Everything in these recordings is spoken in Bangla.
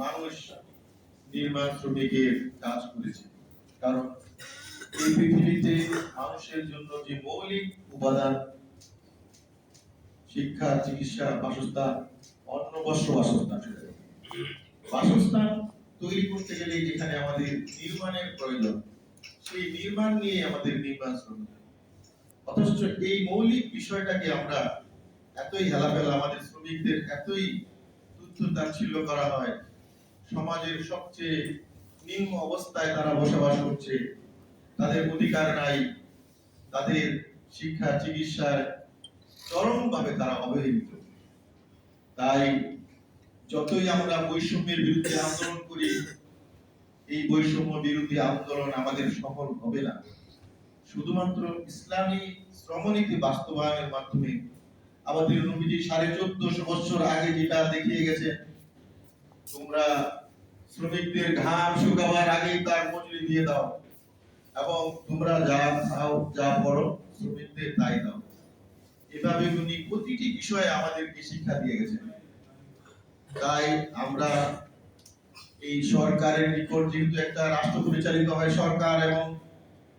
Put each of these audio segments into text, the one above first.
মানুষ নির্মাণ শ্রমিকের কাজ করেছে। কারণ এই পৃথিবীতে মানুষের জন্য যে মৌলিক উপাদান শিক্ষা, চিকিৎসা, বাসস্থান, অন্ন, বস্ত্র, বাসস্থান তৈরি করতে গেলে যেখানে আমাদের নির্মাণের প্রয়োজন, সেই নির্মাণ নিয়ে আমাদের নির্মাণ শ্রমিক। অথচ এই মৌলিক বিষয়টাকে আমরা এতই হেলাফেলা, আমাদের শ্রমিকদের এতই তুচ্ছ তাচ্ছিল্য করা হয়। সমাজের সবচেয়ে নিম্ন অবস্থায় তারা বসবাস করছে, তাদের অধিকার নাই, তাদের শিক্ষা চিকিৎসার চরমভাবে তারা অবহেলিত। তাই যতই আমরা বৈষম্যের বিরুদ্ধে আন্দোলন করি, এই বৈষম্য বিরোধী আন্দোলন আমাদের সফল হবে না। শুধুমাত্র ইসলামী শ্রমনীতি বাস্তবায়নের মাধ্যমে আমাদের নবীজি 1450 বছর আগে যেটা দেখিয়ে গেছে, তোমরা শ্রমিকদের ঘাম শুকাবার আগেই তার মজুরি দিয়ে দাও এবং তোমরা যা খাও যা পড়ো শ্রমিকদের তাই দাও। এভাবে উনি প্রতিটি বিষয়ে আমাদেরকে শিক্ষা দিয়ে গেছেন। তাই আমরা এই সরকারের নিকট, যেহেতু একটা রাষ্ট্র পরিচালিত হয় সরকার এবং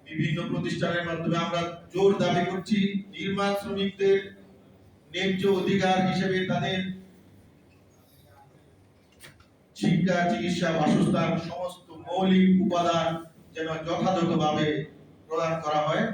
বিভিন্ন প্রতিষ্ঠানের মাধ্যমে, আমরা জোর দাবি করছি নির্মাণ শ্রমিকদের ন্যায্য অধিকার হিসেবে তাদের শিক্ষা, চিকিৎসা, বাসস্থান সমস্ত মৌলিক উপাদান যেন যথাযথভাবে প্রদান করা হয়।